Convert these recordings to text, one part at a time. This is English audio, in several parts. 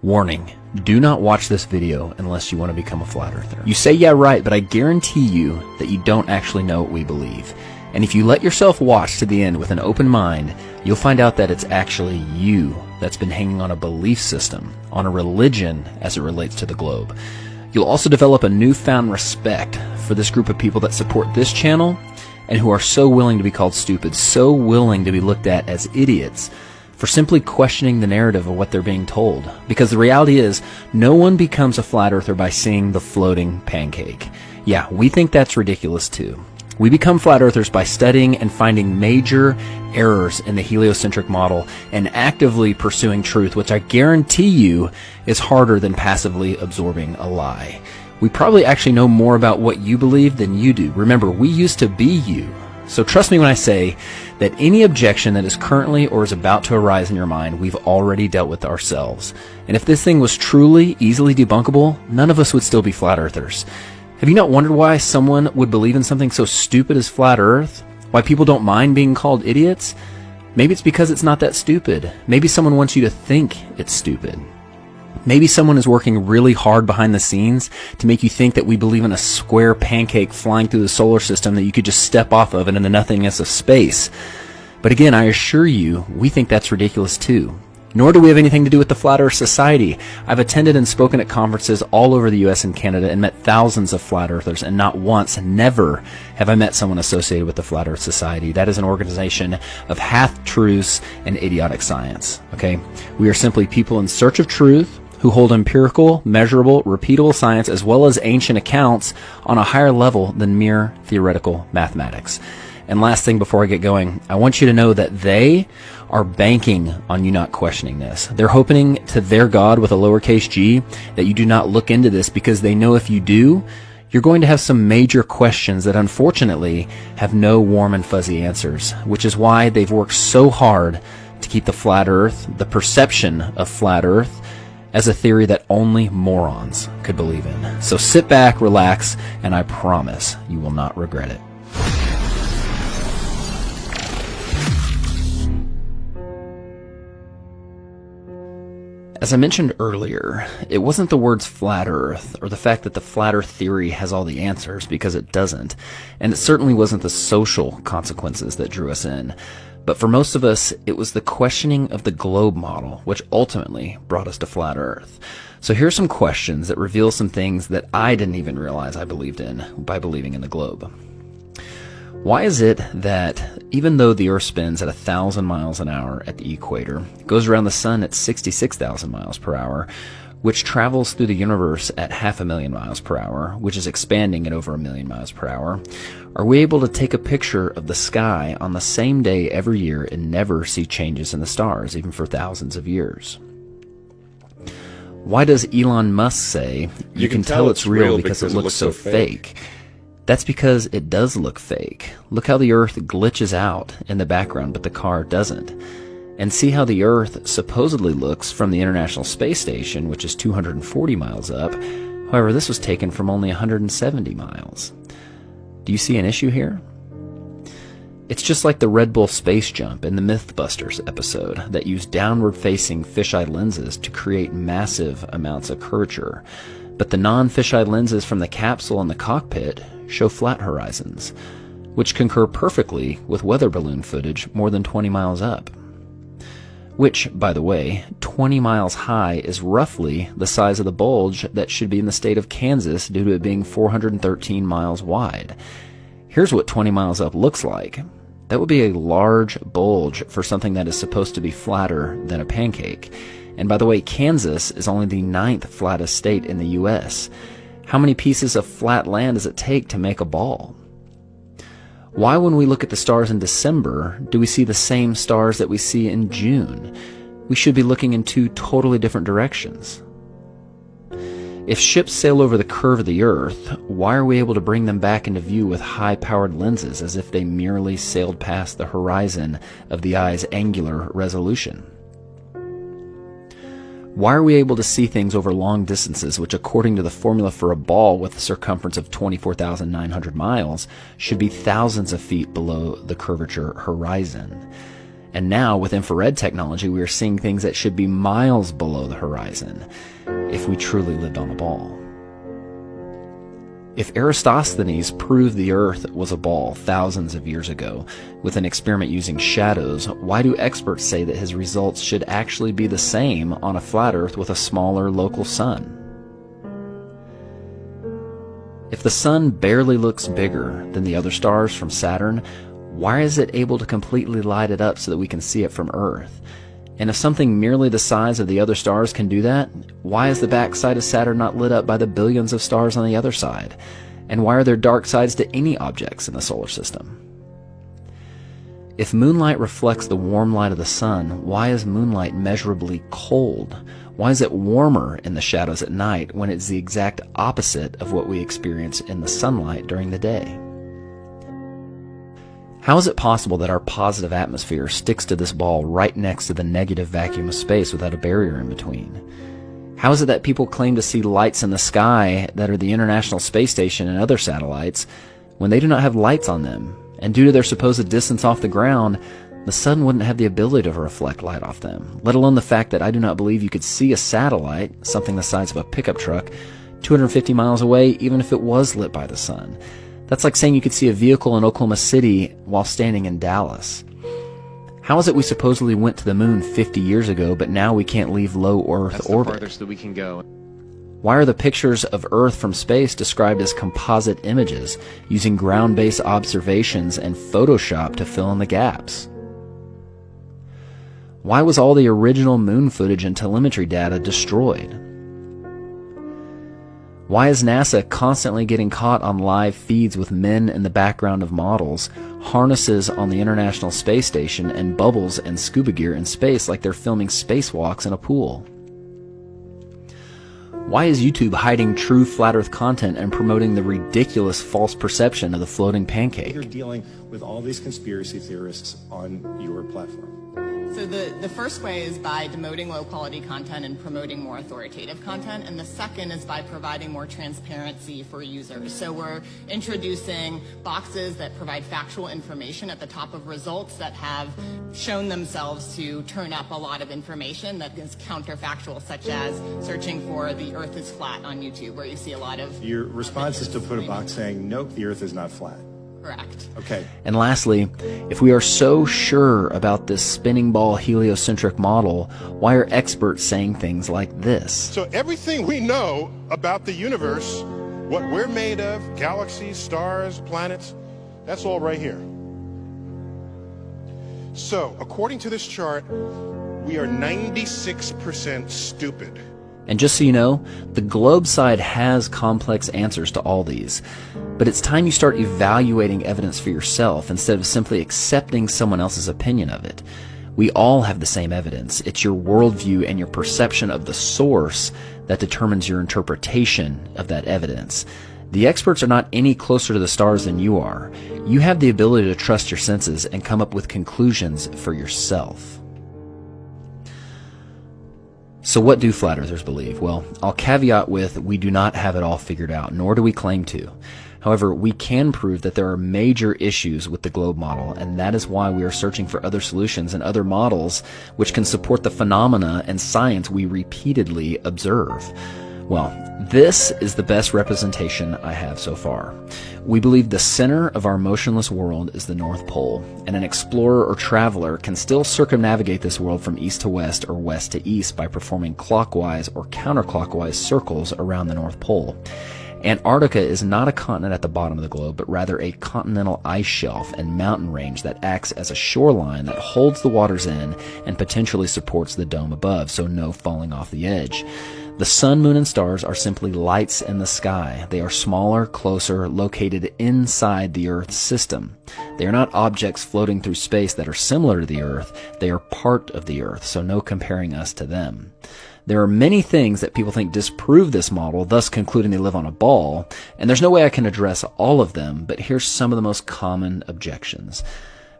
Warning, do not watch this video unless you want to become a flat earther. You say, yeah, right, but I guarantee you that you don't actually know what we believe. And if you let yourself watch to the end with an open mind, you'll find out that it's actually you that's been hanging on a belief system, on a religion as it relates to the globe. You'll also develop a newfound respect for this group of people that support this channel and who are so willing to be called stupid, so willing to be looked at as idiots for simply questioning the narrative of what they're being told. Because the reality is, no one becomes a flat earther by seeing the floating pancake. Yeah, we think that's ridiculous too. We become flat earthers by studying and finding major errors in the heliocentric model and actively pursuing truth, which I guarantee you is harder than passively absorbing a lie. We probably actually know more about what you believe than you do. Remember, we used to be you. So trust me when I say that any objection that is currently or is about to arise in your mind, we've already dealt with ourselves. And if this thing was truly easily debunkable, none of us would still be flat earthers. Have you not wondered why someone would believe in something so stupid as flat earth? Why people don't mind being called idiots? Maybe it's because it's not that stupid. Maybe someone wants you to think it's stupid. Maybe someone is working really hard behind the scenes to make you think that we believe in a square pancake flying through the solar system that you could just step off of and in the nothingness of space. But again, I assure you, we think that's ridiculous too. Nor do we have anything to do with the Flat Earth Society. I've attended and spoken at conferences all over the US and Canada and met thousands of flat earthers, and not once, never, have I met someone associated with the Flat Earth Society. That is an organization of half-truths and idiotic science. Okay? We are simply people in search of truth who hold empirical, measurable, repeatable science as well as ancient accounts on a higher level than mere theoretical mathematics. And last thing before I get going, I want you to know that they are banking on you not questioning this. They're hoping to their God with a lowercase g that you do not look into this, because they know if you do, you're going to have some major questions that unfortunately have no warm and fuzzy answers, which is why they've worked so hard to keep the flat earth, the perception of flat earth, as a theory that only morons could believe in. So sit back, relax, and I promise you will not regret it. As I mentioned earlier, it wasn't the words flat earth or the fact that the flat earth theory has all the answers, because it doesn't. And it certainly wasn't the social consequences that drew us in. But for most of us, it was the questioning of the globe model, which ultimately brought us to flat earth. So here's some questions that reveal some things that I didn't even realize I believed in by believing in the globe. Why is it that even though the Earth spins at 1,000 miles an hour at the equator, it goes around the sun at 66,000 miles per hour, which travels through the universe at 500,000 miles per hour, which is expanding at over 1,000,000 miles per hour, are we able to take a picture of the sky on the same day every year and never see changes in the stars, even for thousands of years? Why does Elon Musk say, you can tell it's real because it looks so fake? That's because it does look fake. Look how the Earth glitches out in the background, but the car doesn't. And see how the Earth supposedly looks from the International Space Station, which is 240 miles up. However, this was taken from only 170 miles. Do you see an issue here? It's just like the Red Bull space jump in the Mythbusters episode that used downward-facing fisheye lenses to create massive amounts of curvature. But the non-fisheye lenses from the capsule and the cockpit show flat horizons, which concur perfectly with weather balloon footage more than 20 miles up. Which, by the way, 20 miles high is roughly the size of the bulge that should be in the state of Kansas due to it being 413 miles wide. Here's what 20 miles up looks like. That would be a large bulge for something that is supposed to be flatter than a pancake. And by the way, Kansas is only the 9th flattest state in the US. How many pieces of flat land does it take to make a ball? Why, when we look at the stars in December, do we see the same stars that we see in June? We should be looking in two totally different directions. If ships sail over the curve of the Earth, why are we able to bring them back into view with high-powered lenses as if they merely sailed past the horizon of the eye's angular resolution? Why are we able to see things over long distances, which according to the formula for a ball with a circumference of 24,900 miles, should be thousands of feet below the curvature horizon? And now, with infrared technology, we are seeing things that should be miles below the horizon, if we truly lived on a ball. If Eratosthenes proved the Earth was a ball thousands of years ago with an experiment using shadows, why do experts say that his results should actually be the same on a flat Earth with a smaller local sun? If the sun barely looks bigger than the other stars from Saturn, why is it able to completely light it up so that we can see it from Earth? And if something merely the size of the other stars can do that, why is the backside of Saturn not lit up by the billions of stars on the other side? And why are there dark sides to any objects in the solar system? If moonlight reflects the warm light of the sun, why is moonlight measurably cold? Why is it warmer in the shadows at night when it's the exact opposite of what we experience in the sunlight during the day? How is it possible that our positive atmosphere sticks to this ball right next to the negative vacuum of space without a barrier in between? How is it that people claim to see lights in the sky that are the International Space Station and other satellites when they do not have lights on them? And due to their supposed distance off the ground, the sun wouldn't have the ability to reflect light off them, let alone the fact that I do not believe you could see a satellite, something the size of a pickup truck, 250 miles away, even if it was lit by the sun. That's like saying you could see a vehicle in Oklahoma City while standing in Dallas. How is it we supposedly went to the moon 50 years ago, but now we can't leave low Earth orbit? That's the farthest that we can go. Why are the pictures of Earth from space described as composite images, using ground-based observations and Photoshop to fill in the gaps? Why was all the original moon footage and telemetry data destroyed? Why is NASA constantly getting caught on live feeds with men in the background of models, harnesses on the International Space Station, and bubbles and scuba gear in space like they're filming spacewalks in a pool? Why is YouTube hiding true flat Earth content and promoting the ridiculous false perception of the floating pancake? You're dealing with all these conspiracy theorists on your platform. So the first way is by demoting low-quality content and promoting more authoritative content, and the second is by providing more transparency for users. So we're introducing boxes that provide factual information at the top of results that have shown themselves to turn up a lot of information that is counterfactual, such as searching for the Earth is flat on YouTube, where you see a lot of... Your response is to put a box saying, nope, the Earth is not flat. Correct. Okay. And lastly, if we are so sure about this spinning ball heliocentric model, why are experts saying things like this? So everything we know about the universe, what we're made of, galaxies, stars, planets, that's all right here. So according to this chart, we are 96% stupid. And just so you know, the globe side has complex answers to all these. But it's time you start evaluating evidence for yourself instead of simply accepting someone else's opinion of it. We all have the same evidence. It's your worldview and your perception of the source that determines your interpretation of that evidence. The experts are not any closer to the stars than you are. You have the ability to trust your senses and come up with conclusions for yourself. So what do flat earthers believe? Well, I'll caveat with we do not have it all figured out, nor do we claim to. However, we can prove that there are major issues with the globe model, and that is why we are searching for other solutions and other models which can support the phenomena and science we repeatedly observe. Well, this is the best representation I have so far. We believe the center of our motionless world is the North Pole, and an explorer or traveler can still circumnavigate this world from east to west or west to east by performing clockwise or counterclockwise circles around the North Pole. Antarctica is not a continent at the bottom of the globe, but rather a continental ice shelf and mountain range that acts as a shoreline that holds the waters in and potentially supports the dome above, so no falling off the edge. The sun, moon, and stars are simply lights in the sky. They are smaller, closer, located inside the Earth's system. They are not objects floating through space that are similar to the Earth. They are part of the Earth, so no comparing us to them. There are many things that people think disprove this model, thus concluding they live on a ball, and there's no way I can address all of them, but here's some of the most common objections.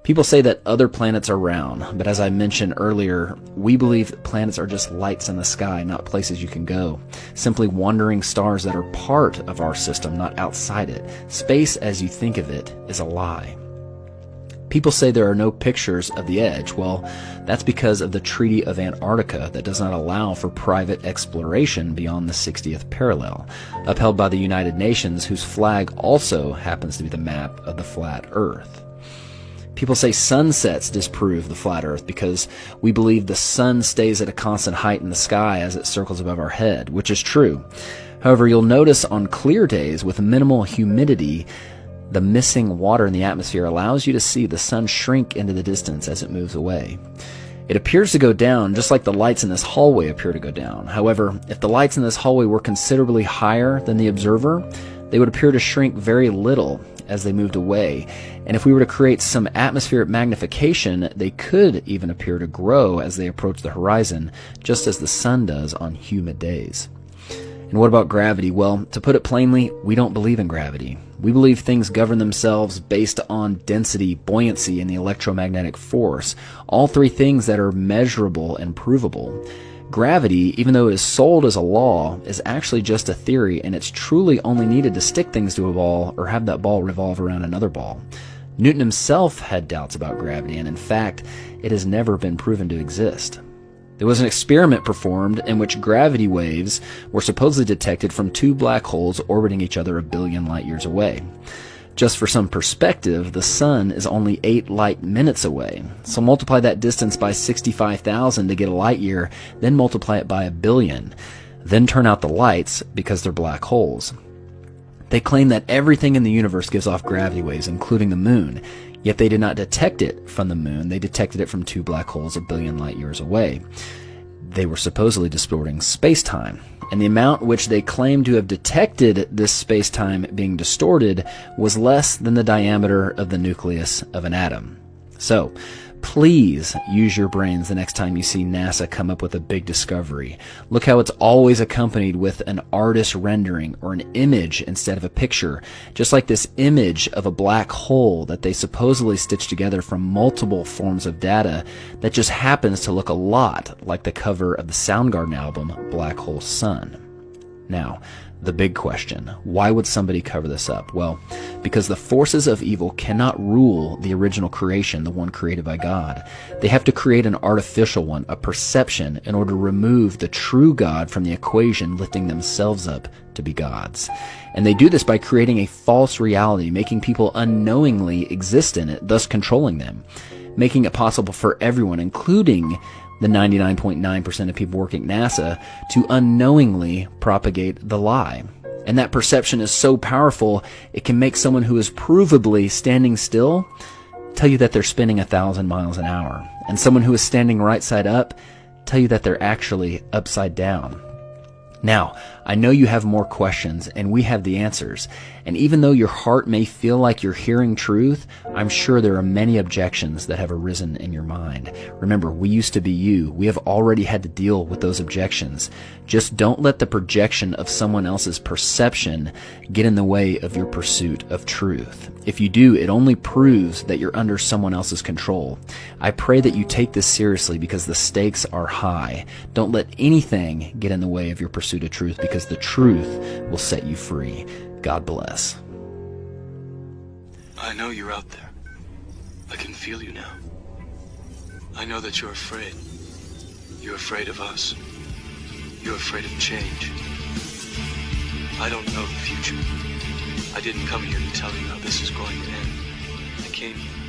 People say that other planets are round, but as I mentioned earlier, we believe that planets are just lights in the sky, not places you can go. Simply wandering stars that are part of our system, not outside it. Space, as you think of it, is a lie. People say there are no pictures of the edge. Well, that's because of the Treaty of Antarctica that does not allow for private exploration beyond the 60th parallel, upheld by the United Nations, whose flag also happens to be the map of the flat Earth. People say sunsets disprove the flat Earth because we believe the sun stays at a constant height in the sky as it circles above our head, which is true. However, you'll notice on clear days with minimal humidity, the missing water in the atmosphere allows you to see the sun shrink into the distance as it moves away. It appears to go down just like the lights in this hallway appear to go down. However, if the lights in this hallway were considerably higher than the observer, they would appear to shrink very little as they moved away. And if we were to create some atmospheric magnification, they could even appear to grow as they approach the horizon, just as the sun does on humid days. And what about gravity? Well, to put it plainly, we don't believe in gravity. We believe things govern themselves based on density, buoyancy, and the electromagnetic force, all three things that are measurable and provable. Gravity, even though it is sold as a law, is actually just a theory, and it's truly only needed to stick things to a ball or have that ball revolve around another ball. Newton himself had doubts about gravity, and in fact, it has never been proven to exist. There was an experiment performed in which gravity waves were supposedly detected from two black holes orbiting each other 1 billion light years away. Just for some perspective, the sun is only 8 light minutes away. So multiply that distance by 65,000 to get a light year, then multiply it by 1 billion. Then turn out the lights because they're black holes. They claim that everything in the universe gives off gravity waves, including the moon. Yet they did not detect it from the moon. They detected it from two black holes 1 billion light years away. They were supposedly distorting space-time. And the amount which they claimed to have detected this space-time being distorted was less than the diameter of the nucleus of an atom. So, please use your brains the next time you see NASA come up with a big discovery. Look how it's always accompanied with an artist rendering or an image instead of a picture, just like this image of a black hole that they supposedly stitched together from multiple forms of data that just happens to look a lot like the cover of the Soundgarden album, Black Hole Sun. Now, the big question, why would somebody cover this up? Well, because the forces of evil cannot rule the original creation, the one created by God. They have to create an artificial one, a perception, in order to remove the true God from the equation, lifting themselves up to be gods. And they do this by creating a false reality, making people unknowingly exist in it, thus controlling them, making it possible for everyone, including the 99.9% of people working at NASA, to unknowingly propagate the lie. And that perception is so powerful, it can make someone who is provably standing still tell you that they're spinning 1,000 miles an hour. And someone who is standing right side up tell you that they're actually upside down. Now, I know you have more questions, and we have the answers. And even though your heart may feel like you're hearing truth, I'm sure there are many objections that have arisen in your mind. Remember, we used to be you. We have already had to deal with those objections. Just don't let the projection of someone else's perception get in the way of your pursuit of truth. If you do, it only proves that you're under someone else's control. I pray that you take this seriously because the stakes are high. Don't let anything get in the way of your pursuit of truth, because the truth will set you free. God bless. I know you're out there. I can feel you now. I know that you're afraid. You're afraid of us. You're afraid of change. I don't know the future. I didn't come here to tell you how this is going to end. I came here